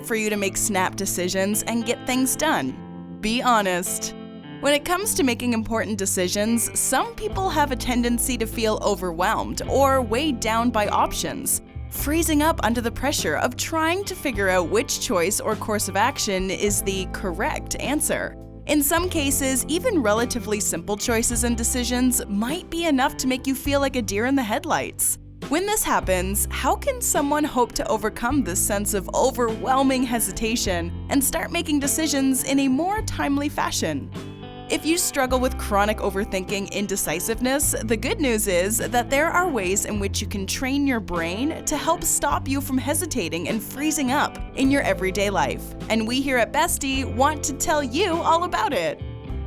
difficult for you to make snap decisions and get things done? Be honest. When it comes to making important decisions, some people have a tendency to feel overwhelmed or weighed down by options, freezing up under the pressure of trying to figure out which choice or course of action is the correct answer. In some cases, even relatively simple choices and decisions might be enough to make you feel like a deer in the headlights. When this happens, how can someone hope to overcome this sense of overwhelming hesitation and start making decisions in a more timely fashion? If you struggle with chronic overthinking indecisiveness, the good news is that there are ways in which you can train your brain to help stop you from hesitating and freezing up in your everyday life. And we here at Bestie want to tell you all about it.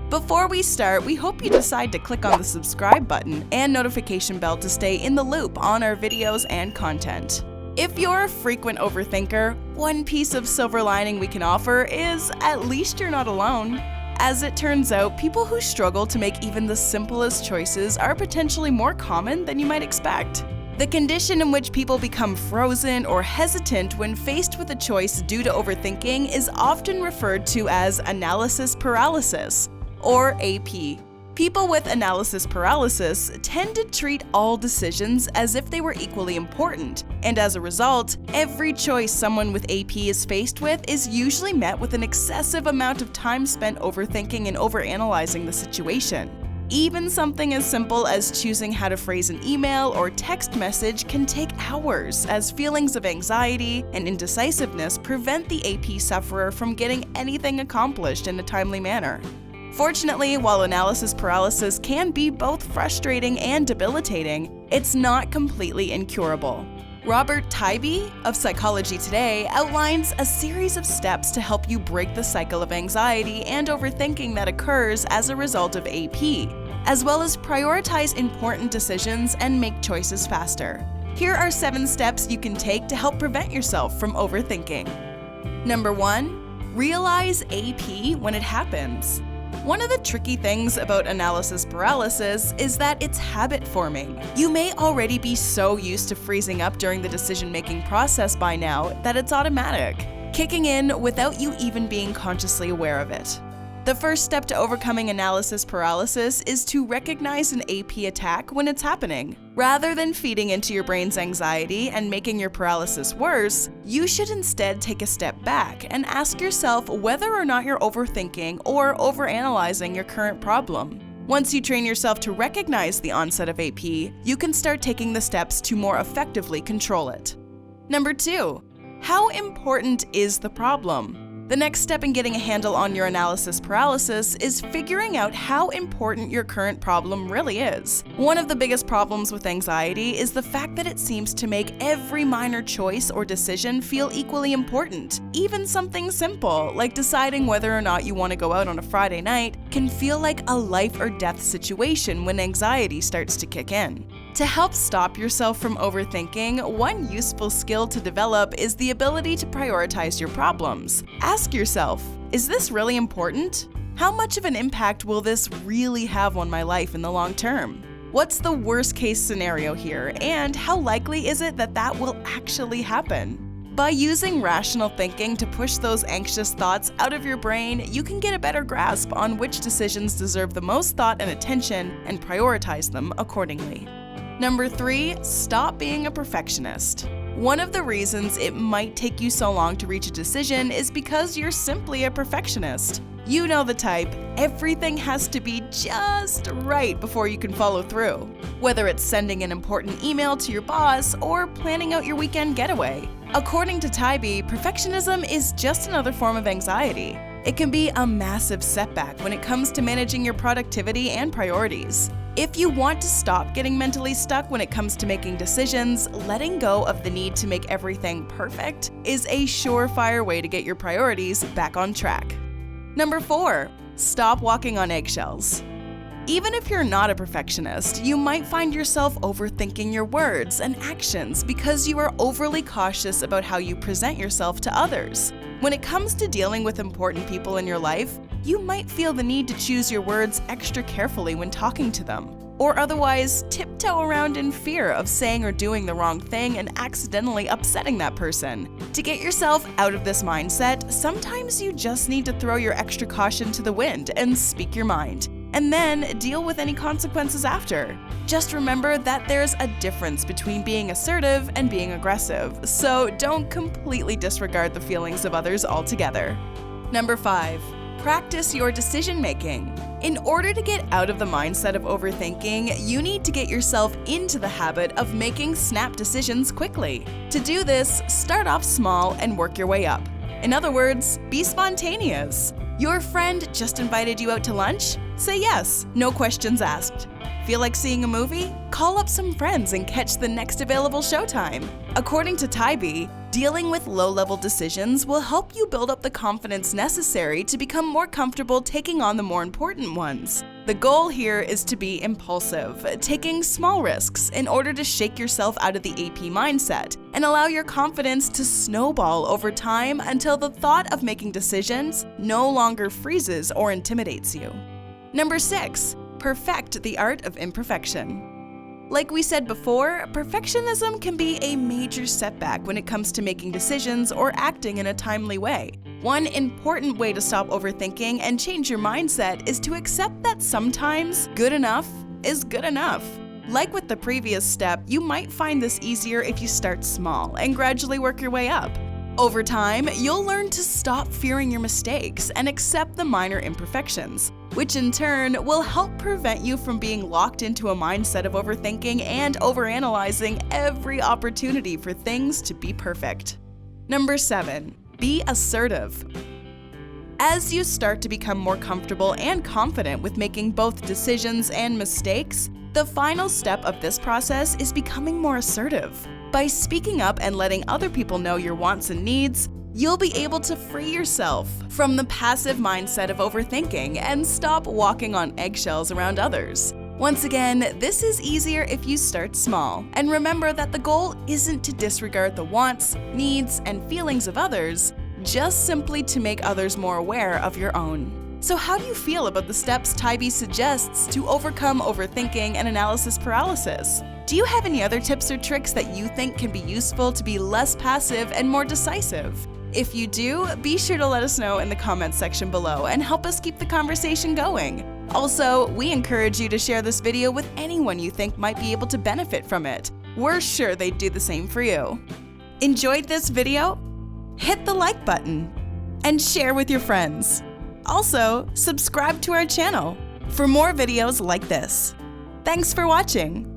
Before we start, we hope you decide to click on the subscribe button and notification bell to stay in the loop on our videos and content. If you're a frequent overthinker, one piece of silver lining we can offer is at least you're not alone. As it turns out, people who struggle to make even the simplest choices are potentially more common than you might expect. The condition in which people become frozen or hesitant when faced with a choice due to overthinking is often referred to as analysis paralysis, or AP. People with analysis paralysis tend to treat all decisions as if they were equally important, and as a result, every choice someone with AP is faced with is usually met with an excessive amount of time spent overthinking and overanalyzing the situation. Even something as simple as choosing how to phrase an email or text message can take hours, as feelings of anxiety and indecisiveness prevent the AP sufferer from getting anything accomplished in a timely manner. Fortunately, while analysis paralysis can be both frustrating and debilitating, it's not completely incurable. Robert Tybee of Psychology Today outlines a series of steps to help you break the cycle of anxiety and overthinking that occurs as a result of AP, as well as prioritize important decisions and make choices faster. Here are 7 steps you can take to help prevent yourself from overthinking. Number 1. Realize AP when it happens. One of the tricky things about analysis paralysis is that it's habit forming. You may already be so used to freezing up during the decision-making process by now that it's automatic, kicking in without you even being consciously aware of it. The first step to overcoming analysis paralysis is to recognize an AP attack when it's happening. Rather than feeding into your brain's anxiety and making your paralysis worse, you should instead take a step back and ask yourself whether or not you're overthinking or overanalyzing your current problem. Once you train yourself to recognize the onset of AP, you can start taking the steps to more effectively control it. Number 2. How important is the problem? The next step in getting a handle on your analysis paralysis is figuring out how important your current problem really is. One of the biggest problems with anxiety is the fact that it seems to make every minor choice or decision feel equally important. Even something simple, like deciding whether or not you want to go out on a Friday night, can feel like a life or death situation when anxiety starts to kick in. To help stop yourself from overthinking, one useful skill to develop is the ability to prioritize your problems. Ask yourself, is this really important? How much of an impact will this really have on my life in the long term? What's the worst case scenario here, and how likely is it that that will actually happen? By using rational thinking to push those anxious thoughts out of your brain, you can get a better grasp on which decisions deserve the most thought and attention and prioritize them accordingly. Number 3, stop being a perfectionist. One of the reasons it might take you so long to reach a decision is because you're simply a perfectionist. You know the type. Everything has to be just right before you can follow through. Whether it's sending an important email to your boss or planning out your weekend getaway. According to Tybee, perfectionism is just another form of anxiety. It can be a massive setback when it comes to managing your productivity and priorities. If you want to stop getting mentally stuck when it comes to making decisions, letting go of the need to make everything perfect is a surefire way to get your priorities back on track. Number 4, stop walking on eggshells. Even if you're not a perfectionist, you might find yourself overthinking your words and actions because you are overly cautious about how you present yourself to others. When it comes to dealing with important people in your life, you might feel the need to choose your words extra carefully when talking to them. or otherwise tiptoe around in fear of saying or doing the wrong thing and accidentally upsetting that person. To get yourself out of this mindset, sometimes you just need to throw your extra caution to the wind and speak your mind, and then deal with any consequences after. Just remember that there's a difference between being assertive and being aggressive, so don't completely disregard the feelings of others altogether. Number 5. Practice your decision-making. In order to get out of the mindset of overthinking, you need to get yourself into the habit of making snap decisions quickly. To do this, start off small and work your way up. In other words, be spontaneous. Your friend just invited you out to lunch? Say yes, no questions asked. Feel like seeing a movie? Call up some friends and catch the next available showtime. According to Tybee, dealing with low-level decisions will help you build up the confidence necessary to become more comfortable taking on the more important ones. The goal here is to be impulsive, taking small risks in order to shake yourself out of the AP mindset and allow your confidence to snowball over time until the thought of making decisions no longer freezes or intimidates you. Number 6. Perfect the art of imperfection. Like we said before, perfectionism can be a major setback when it comes to making decisions or acting in a timely way. One important way to stop overthinking and change your mindset is to accept that sometimes good enough is good enough. Like with the previous step, you might find this easier if you start small and gradually work your way up. Over time, you'll learn to stop fearing your mistakes and accept the minor imperfections, which in turn will help prevent you from being locked into a mindset of overthinking and overanalyzing every opportunity for things to be perfect. Number 7. Be assertive. As you start to become more comfortable and confident with making both decisions and mistakes, the final step of this process is becoming more assertive. By speaking up and letting other people know your wants and needs, you'll be able to free yourself from the passive mindset of overthinking and stop walking on eggshells around others. Once again, this is easier if you start small, and remember that the goal isn't to disregard the wants, needs, and feelings of others, just simply to make others more aware of your own. So how do you feel about the steps Tybee suggests to overcome overthinking and analysis paralysis? Do you have any other tips or tricks that you think can be useful to be less passive and more decisive? If you do, be sure to let us know in the comments section below and help us keep the conversation going. Also, we encourage you to share this video with anyone you think might be able to benefit from it. We're sure they'd do the same for you. Enjoyed this video? Hit the like button and share with your friends. Also, subscribe to our channel for more videos like this. Thanks for watching.